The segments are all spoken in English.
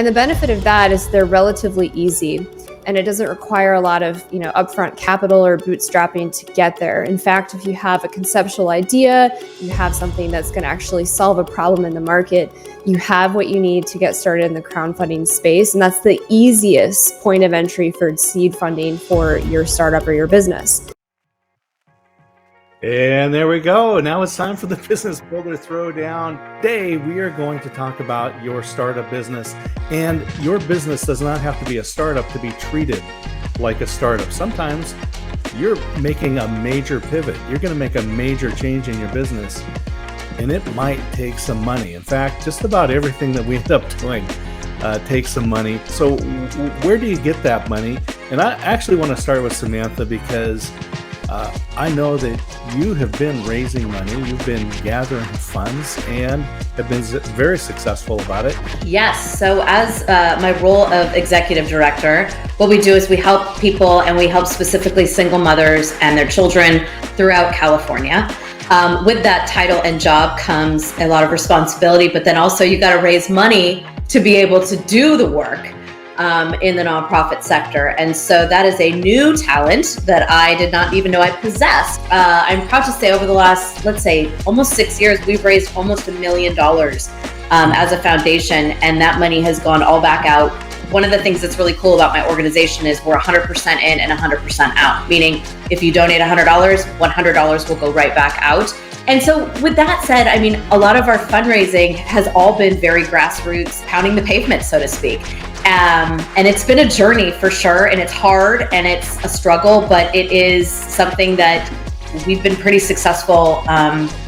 And the benefit of that is they're relatively easy, and it doesn't require a lot of, upfront capital or bootstrapping to get there. In fact, if you have a conceptual idea, you have something that's going to actually solve a problem in the market, you have what you need to get started in the crowdfunding space. And that's the easiest point of entry for seed funding for your startup or your business. And there we go. Now it's time for the Business Builder Throwdown. Today, we are going to talk about your startup business. And your business does not have to be a startup to be treated like a startup. Sometimes you're making a major pivot. You're going to make a major change in your business, and it might take some money. In fact, just about everything that we end up doing takes some money. So where do you get that money? And I actually want to start with Samantha, because I know that you have been raising money, you've been gathering funds, and have been very successful about it. Yes. So as my role of executive director, what we do is we help people, and we help specifically single mothers and their children throughout California. With that title and job comes a lot of responsibility, but then also you got to raise money to be able to do the work in the nonprofit sector. And so that is a new talent that I did not even know I possessed. I'm proud to say over the last, let's say, almost 6 years, we've raised almost $1 million as a foundation, and that money has gone all back out. One of the things that's really cool about my organization is we're 100% in and 100% out, meaning if you donate $100, $100 will go right back out. And so with that said, I mean, a lot of our fundraising has all been very grassroots, pounding the pavement, so to speak. And it's been a journey for sure, and it's hard and it's a struggle, but it is something that we've been pretty successful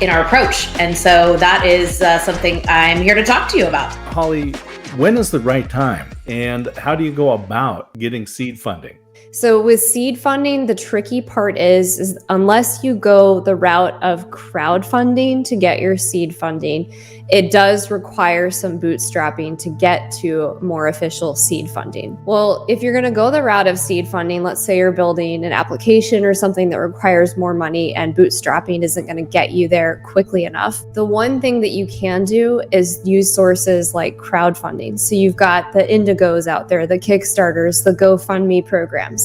in our approach. And so that is something I'm here to talk to you about. Holly, when is the right time, and how do you go about getting seed funding? So with seed funding, the tricky part is unless you go the route of crowdfunding to get your seed funding, it does require some bootstrapping to get to more official seed funding. Well, if you're going to go the route of seed funding, let's say you're building an application or something that requires more money and bootstrapping isn't going to get you there quickly enough, the one thing that you can do is use sources like crowdfunding. So you've got the Indigos out there, the Kickstarters, the GoFundMe programs.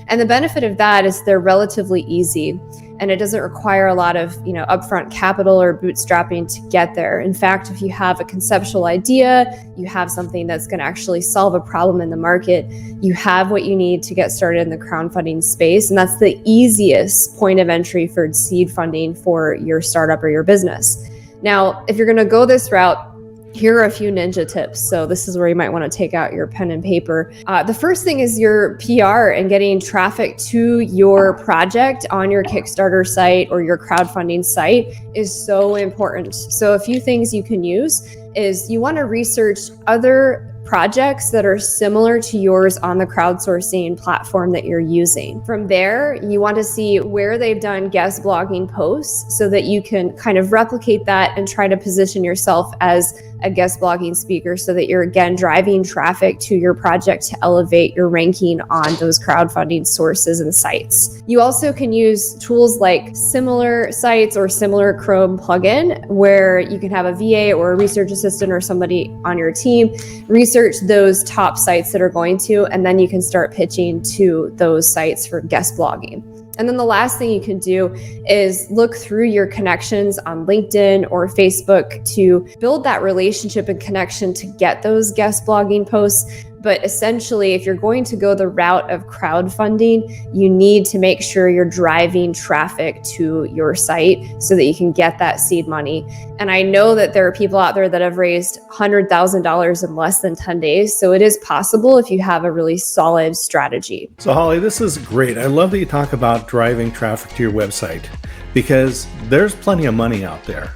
And the benefit of that is they're relatively easy, and it doesn't require a lot of, upfront capital or bootstrapping to get there. In fact, if you have a conceptual idea, you have something that's going to actually solve a problem in the market, you have what you need to get started in the crowdfunding space. And that's the easiest point of entry for seed funding for your startup or your business. Now, if you're going to go this route, here are a few ninja tips. So this is where you might want to take out your pen and paper. The first thing is your PR and getting traffic to your project on your Kickstarter site or your crowdfunding site is so important. So a few things you can use is you want to research other projects that are similar to yours on the crowdsourcing platform that you're using. From there, you want to see where they've done guest blogging posts so that you can kind of replicate that and try to position yourself as a guest blogging speaker so that you're again driving traffic to your project to elevate your ranking on those crowdfunding sources and sites. You also can use tools like Similar Sites or Similar Chrome plugin, where you can have a VA or a research assistant or somebody on your team research those top sites that are going to, and then you can start pitching to those sites for guest blogging. And then the last thing you can do is look through your connections on LinkedIn or Facebook to build that relationship and connection to get those guest blogging posts. But essentially, if you're going to go the route of crowdfunding, you need to make sure you're driving traffic to your site so that you can get that seed money. And I know that there are people out there that have raised $100,000 in less than 10 days. So it is possible if you have a really solid strategy. So Holly, this is great. I love that you talk about driving traffic to your website, because there's plenty of money out there.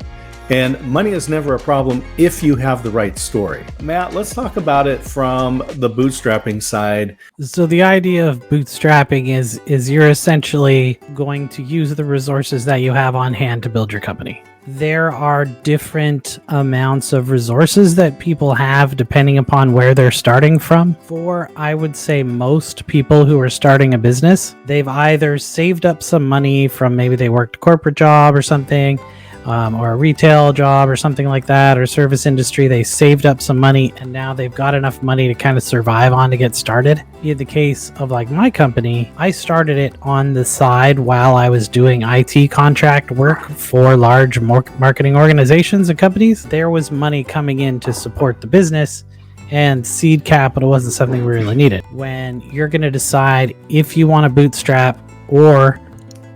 And money is never a problem if you have the right story. Matt, let's talk about it from the bootstrapping side. So the idea of bootstrapping is you're essentially going to use the resources that you have on hand to build your company. There are different amounts of resources that people have depending upon where they're starting from. For, I would say, most people who are starting a business, they've either saved up some money from maybe they worked a corporate job or something, or a retail job or something like that, or service industry. They saved up some money and now they've got enough money to kind of survive on to get started. In the case of like my company, I started it on the side while I was doing IT contract work for large marketing organizations and companies. There was money coming in to support the business, and seed capital wasn't something we really needed. When you're going to decide if you want to bootstrap or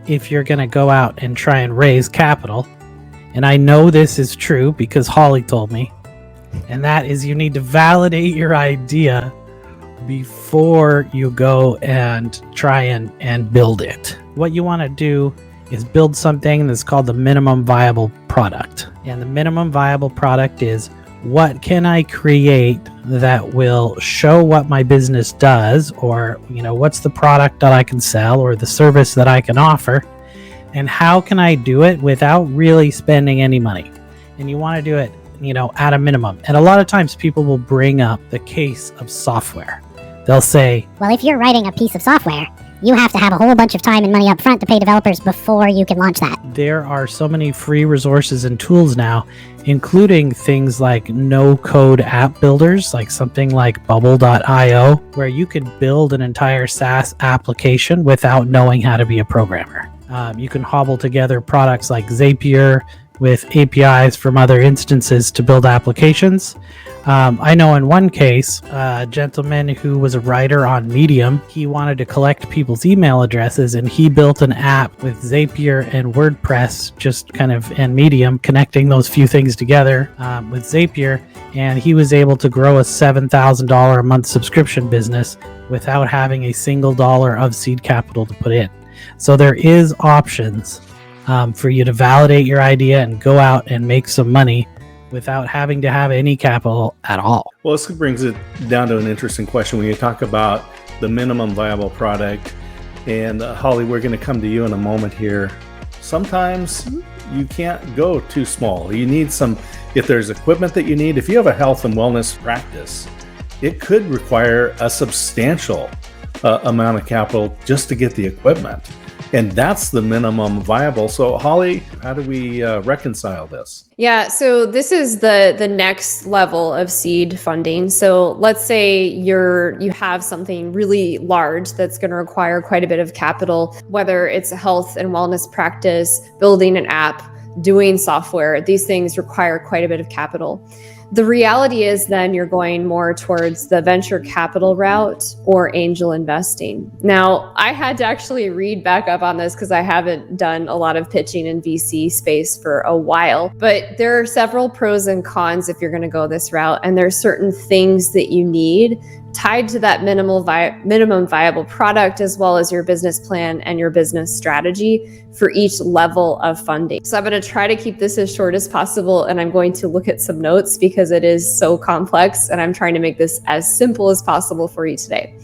if you're going to go out and try and raise capital, and I know this is true because Holly told me, and that is you need to validate your idea before you go and try and build it. What you want to do is build something that's called the minimum viable product. And the minimum viable product is, what can I create that will show what my business does, or what's the product that I can sell or the service that I can offer, and how can I do it without really spending any money? And you want to do it at a minimum. And a lot of times people will bring up the case of software. They'll say, well, if you're writing a piece of software, you have to have a whole bunch of time and money up front to pay developers before you can launch that. There are so many free resources and tools now, including things like no-code app builders, like something like bubble.io, where you can build an entire SaaS application without knowing how to be a programmer. You can hobble together products like Zapier with APIs from other instances to build applications. I know in one case, a gentleman who was a writer on Medium, he wanted to collect people's email addresses, and he built an app with Zapier and WordPress, and Medium, connecting those few things together with Zapier, and he was able to grow a $7,000 a month subscription business without having a single dollar of seed capital to put in. So there is options for you to validate your idea and go out and make some money without having to have any capital at all. Well, this brings it down to an interesting question when you talk about the minimum viable product. And Holly, we're going to come to you in a moment here. Sometimes you can't go too small. You need if there's equipment that you need, if you have a health and wellness practice, it could require a substantial amount of capital just to get the equipment. And that's the minimum viable. So Holly, how do we reconcile this? Yeah, so this is the next level of seed funding. So let's say you have something really large that's going to require quite a bit of capital, whether it's a health and wellness practice, building an app, doing software. These things require quite a bit of capital. The reality is then you're going more towards the venture capital route or angel investing. Now, I had to actually read back up on this because I haven't done a lot of pitching in VC space for a while, but there are several pros and cons if you're going to go this route. And there's certain things that you need tied to that minimum viable product, as well as your business plan and your business strategy for each level of funding. So I'm going to try to keep this as short as possible, and I'm going to look at some notes because it is so complex, and I'm trying to make this as simple as possible for you today.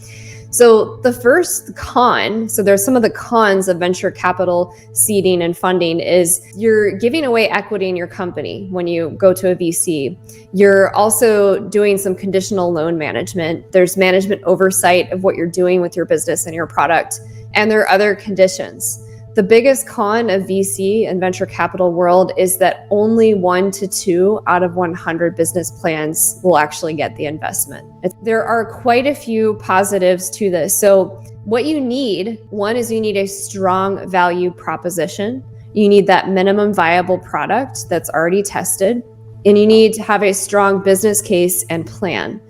So the first con, so there's some of the cons of venture capital seeding and funding, is you're giving away equity in your company when you go to a VC. You're also doing some conditional loan management. There's management oversight of what you're doing with your business and your product. And there are other conditions. The biggest con of VC and venture capital world is that only 1 to 2 out of 100 business plans will actually get the investment. There are quite a few positives to this. So what you need, one is you need a strong value proposition. You need that minimum viable product that's already tested, and you need to have a strong business case and plan.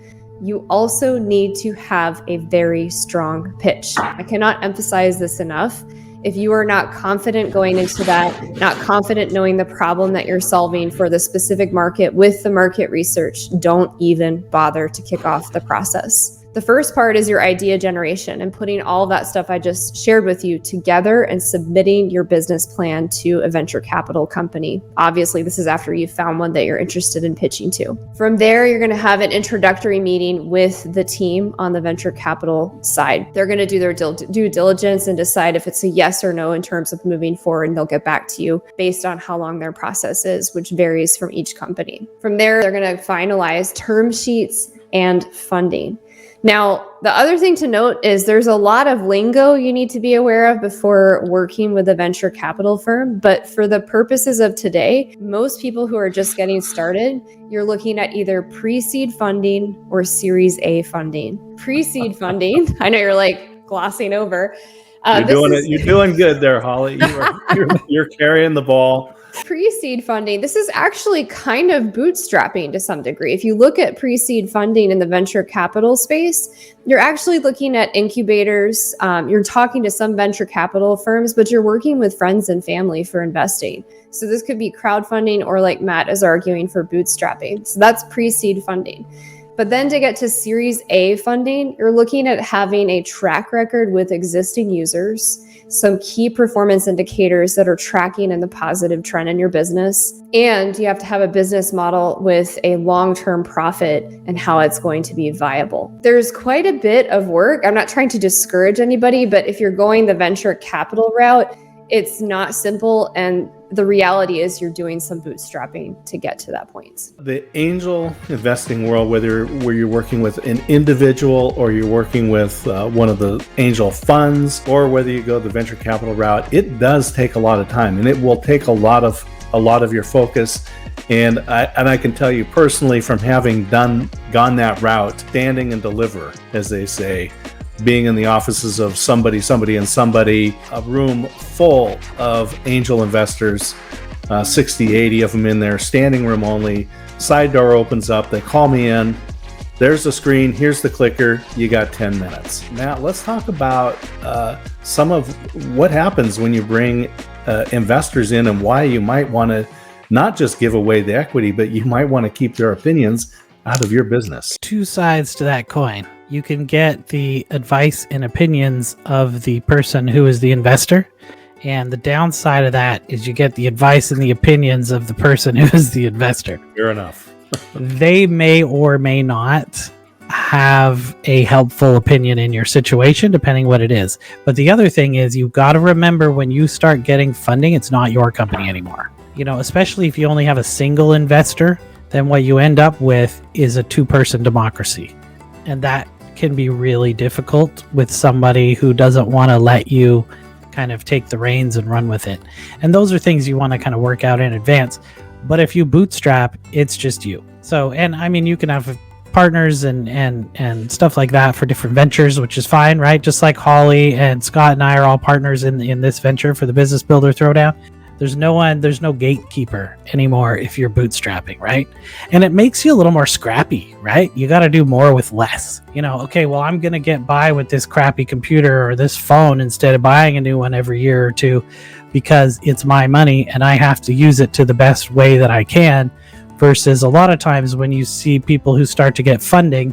You also need to have a very strong pitch. I cannot emphasize this enough. If you are not confident going into that, not confident knowing the problem that you're solving for the specific market with the market research, don't even bother to kick off the process. The first part is your idea generation and putting all of that stuff I just shared with you together and submitting your business plan to a venture capital company. Obviously, this is after you've found one that you're interested in pitching to. From there, you're going to have an introductory meeting with the team on the venture capital side. They're going to do their due diligence and decide if it's a yes or no in terms of moving forward, and they'll get back to you based on how long their process is, which varies from each company. From there, they're going to finalize term sheets and funding. Now, the other thing to note is there's a lot of lingo you need to be aware of before working with a venture capital firm. But for the purposes of today, most people who are just getting started, you're looking at either pre-seed funding or Series A funding. Pre-seed funding, I know you're like glossing over. You're doing good there, Holly. You're carrying the ball. Pre-seed funding, this is actually kind of bootstrapping to some degree. If you look at pre-seed funding in the venture capital space, you're actually looking at incubators. You're talking to some venture capital firms, but you're working with friends and family for investing. So this could be crowdfunding, or like Matt is arguing, for bootstrapping. So that's pre-seed funding. But then to get to Series A funding, you're looking at having a track record with existing users, some key performance indicators that are tracking in the positive trend in your business. And you have to have a business model with a long-term profit and how it's going to be viable. There's quite a bit of work. I'm not trying to discourage anybody, but if you're going the venture capital route, it's not simple. And the reality is you're doing some bootstrapping to get to that point. The angel investing world, whether you're working with an individual or you're working with one of the angel funds, or whether you go the venture capital route, it does take a lot of time, and it will take a lot of your focus. And I can tell you personally, from having gone that route, standing and deliver, as they say, being in the offices of somebody, a room full of angel investors, 60, 80 of them in there, standing room only, side door opens up, they call me in, there's the screen, here's the clicker, you got 10 minutes. Matt, let's talk about some of what happens when you bring investors in, and why you might want to not just give away the equity, but you might want to keep their opinions out of your business. Two sides to that coin. You can get the advice and opinions of the person who is the investor. And the downside of that is you get the advice and the opinions of the person who is the investor. Fair enough. They may or may not have a helpful opinion in your situation, depending what it is. But the other thing is, you've got to remember, when you start getting funding, it's not your company anymore. You know, especially if you only have a single investor, then what you end up with is a two-person democracy. And that can be really difficult with somebody who doesn't want to let you kind of take the reins and run with it. And those are things you want to kind of work out in advance. But if you bootstrap, it's just you. So, and I mean, you can have partners and stuff like that for different ventures, which is fine, right? Just like Holly and Scott and I are all partners in this venture for the Business Builder Throwdown. There's no gatekeeper anymore if you're bootstrapping, right? And it makes you a little more scrappy, right? You got to do more with less. You know, okay, well, I'm going to get by with this crappy computer or this phone instead of buying a new one every year or two, because it's my money and I have to use it to the best way that I can. Versus a lot of times when you see people who start to get funding,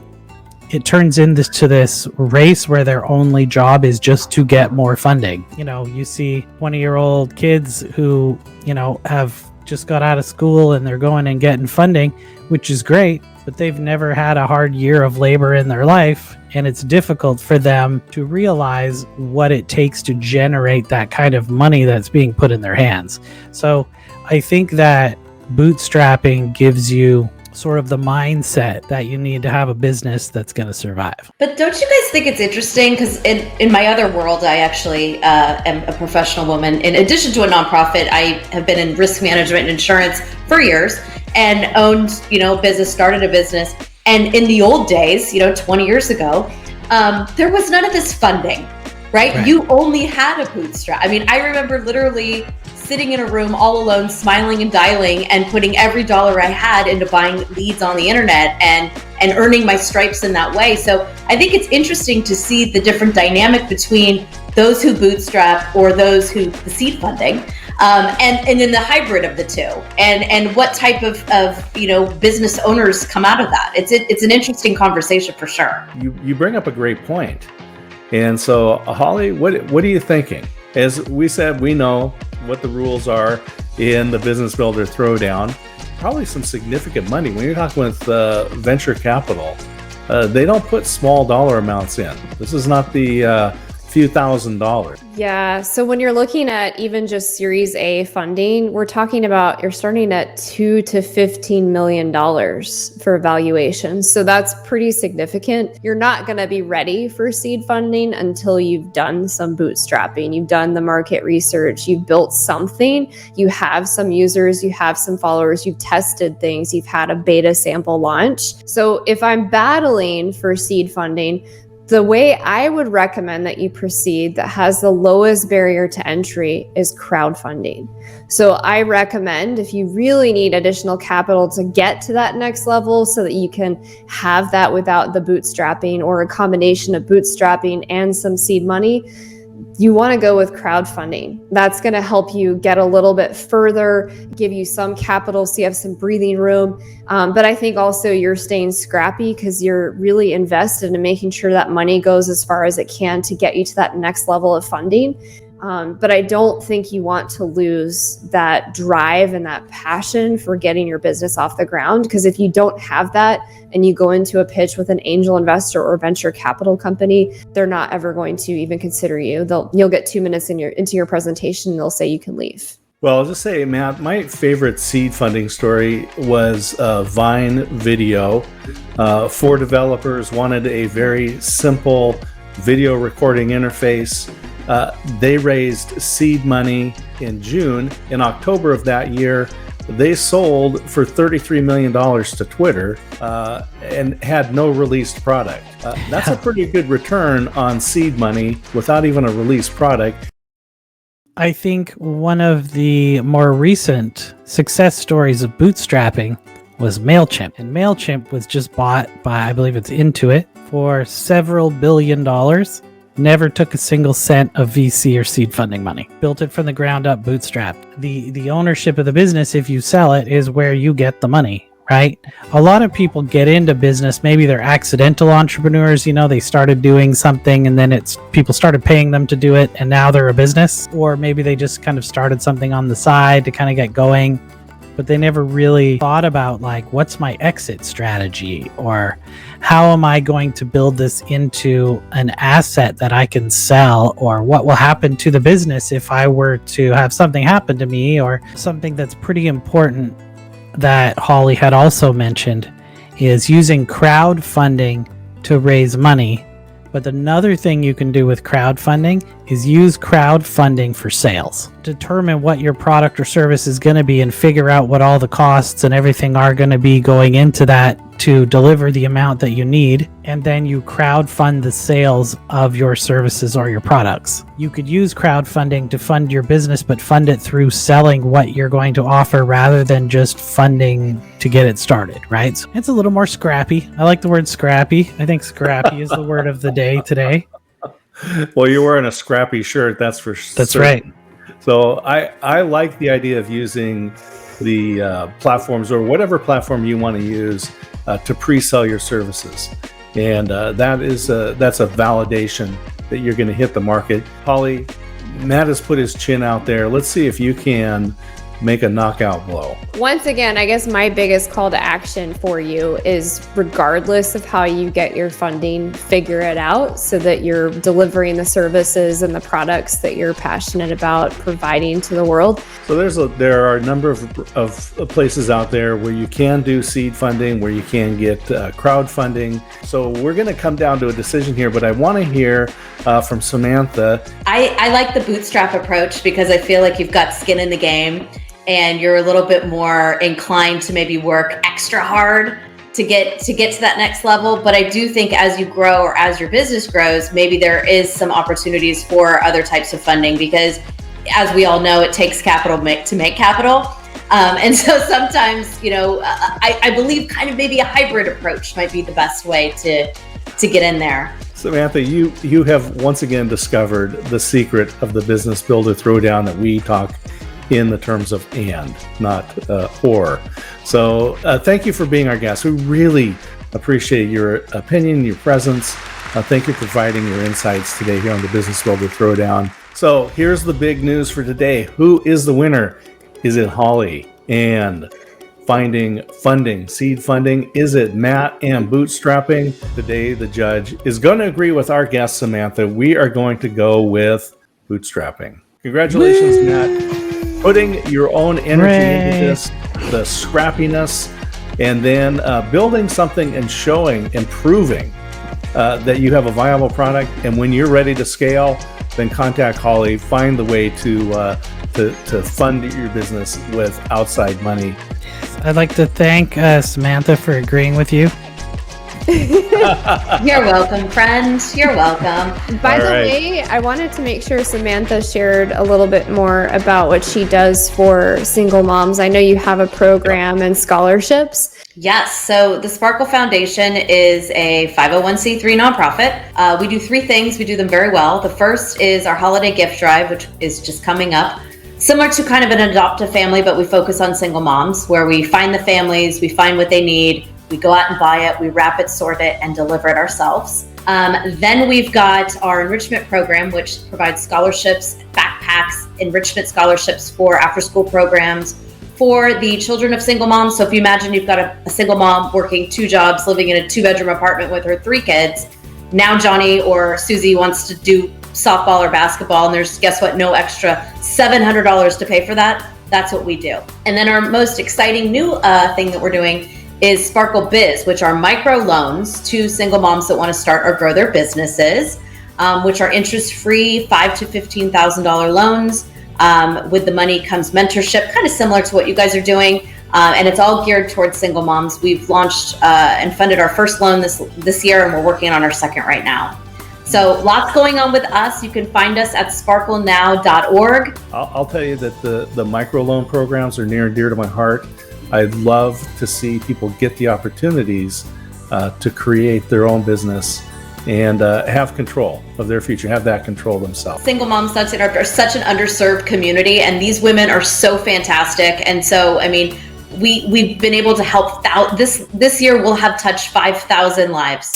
it turns into this race where their only job is just to get more funding. You know, you see 20-year-old kids who, you know, have just got out of school and they're going and getting funding, which is great, but they've never had a hard year of labor in their life. And it's difficult for them to realize what it takes to generate that kind of money that's being put in their hands. So I think that bootstrapping gives you sort of the mindset that you need to have a business that's going to survive. But don't you guys think it's interesting? Because in my other world, I actually am a professional woman. In addition to a nonprofit, I have been in risk management and insurance for years and owned, business, started a business. And in the old days, 20 years ago, there was none of this funding, right? You only had a bootstrap. I mean, I remember literally sitting in a room all alone, smiling and dialing and putting every dollar I had into buying leads on the internet and earning my stripes in that way. So I think it's interesting to see the different dynamic between those who bootstrap or those who the seed funding, and then the hybrid of the two, and what type of business owners come out of that. It's an interesting conversation for sure. You bring up a great point. And so, Holly, what are you thinking? As we said, we know what the rules are in the Business Builder Throwdown. Probably some significant money. When you're talking with venture capital, they don't put small dollar amounts in. This is not the few $1,000s. Yeah. So when you're looking at even just Series A funding, we're talking about you're starting at $2 to $15 million for valuation. So that's pretty significant. You're not going to be ready for seed funding until you've done some bootstrapping, you've done the market research, you've built something, you have some users, you have some followers, you've tested things, you've had a beta sample launch. So if I'm battling for seed funding, the way I would recommend that you proceed that has the lowest barrier to entry is crowdfunding. So I recommend if you really need additional capital to get to that next level so that you can have that without the bootstrapping or a combination of bootstrapping and some seed money, you want to go with crowdfunding. That's going to help you get a little bit further, give you some capital so you have some breathing room. But I think also you're staying scrappy because you're really invested in making sure that money goes as far as it can to get you to that next level of funding. But I don't think you want to lose that drive and that passion for getting your business off the ground. Because if you don't have that and you go into a pitch with an angel investor or venture capital company, they're not ever going to even consider you. You'll get 2 minutes into your presentation and they'll say you can leave. Well, I'll just say, Matt, my favorite seed funding story was a Vine video. 4 developers wanted a very simple video recording interface. They raised seed money in June. In October of that year, they sold for $33 million to Twitter and had no released product. That's a pretty good return on seed money without even a released product. I think one of the more recent success stories of bootstrapping was MailChimp. And MailChimp was just bought by, I believe it's Intuit, for several $billion. Never took a single cent of VC or seed funding money. Built it from the ground up, bootstrapped. The ownership of the business, if you sell it, is where you get the money, right? A lot of people get into business. Maybe they're accidental entrepreneurs. They started doing something and then people started paying them to do it and now they're a business. Or maybe they just kind of started something on the side to kind of get going, but they never really thought about what's my exit strategy, or how am I going to build this into an asset that I can sell, or what will happen to the business if I were to have something happen to me. Or something that's pretty important that Holly had also mentioned is using crowdfunding to raise money. But another thing you can do with crowdfunding is use crowdfunding for sales. Determine what your product or service is going to be and figure out what all the costs and everything are going to be going into that to deliver the amount that you need. And then you crowdfund the sales of your services or your products. You could use crowdfunding to fund your business, but fund it through selling what you're going to offer rather than just funding to get it started, right? So it's a little more scrappy. I like the word scrappy. I think scrappy is the word of the day today. Well, you're wearing a scrappy shirt, that's for sure. That's right. So I like the idea of using the platforms or whatever platform you want to use to pre-sell your services. And that's a validation that you're going to hit the market. Holly, Matt has put his chin out there. Let's see if you can make a knockout blow. Once again, I guess my biggest call to action for you is, regardless of how you get your funding, figure it out so that you're delivering the services and the products that you're passionate about providing to the world. So there are a number of places out there where you can do seed funding, where you can get crowdfunding. So we're going to come down to a decision here, but I want to hear from Samantha. I like the bootstrap approach because I feel like you've got skin in the game and you're a little bit more inclined to maybe work extra hard to get to that next level. But I do think as you grow or as your business grows, maybe there is some opportunities for other types of funding, because as we all know, it takes capital to make capital. And so sometimes, I believe kind of maybe a hybrid approach might be the best way to get in there. Samantha, you have once again discovered the secret of the business builder throwdown that we talk in the terms of and, not or. So thank you for being our guest. We really appreciate your opinion, your presence. Thank you for providing your insights today here on the Business Builder Throwdown. So here's the big news for today. Who is the winner? Is it Holly? And finding funding, seed funding. Is it Matt and bootstrapping? Today, the judge is going to agree with our guest, Samantha. We are going to go with bootstrapping. Congratulations, Matt. Putting your own energy into this, the scrappiness, and then building something and showing and proving that you have a viable product. And when you're ready to scale, then contact Holly. Find the way to fund your business with outside money. I'd like to thank Samantha for agreeing with you. You're welcome, friend. You're welcome. By the way, I wanted to make sure Samantha shared a little bit more about what she does for single moms. I know you have a program and scholarships. Yes. So the Sparkle Foundation is a 501c3 nonprofit. We do three things. We do them very well. The first is our holiday gift drive, which is just coming up. Similar to kind of an adopt a family, but we focus on single moms, where we find the families, we find what they need, we go out and buy it, we wrap it, sort it, and deliver it ourselves. Then we've got our enrichment program, which provides scholarships, backpacks, enrichment scholarships for after-school programs for the children of single moms. So if you imagine you've got a single mom working 2 jobs, living in a 2-bedroom apartment with her 3 kids, now Johnny or Susie wants to do softball or basketball, and there's, guess what, no extra $700 to pay for that. That's what we do. And then our most exciting new thing that we're doing is Sparkle Biz, which are micro loans to single moms that want to start or grow their businesses, which are interest-free $5,000 to $15,000 loans. With the money comes mentorship, kind of similar to what you guys are doing. And it's all geared towards single moms. We've launched and funded our first loan this year, and we're working on our second right now. So lots going on with us. You can find us at sparklenow.org. I'll tell you that the microloan programs are near and dear to my heart. I'd love to see people get the opportunities to create their own business and have control of their future, have that control themselves. Single moms are such an underserved community, and these women are so fantastic. And so, I mean, we've been able to help this year. We'll have touched 5,000 lives.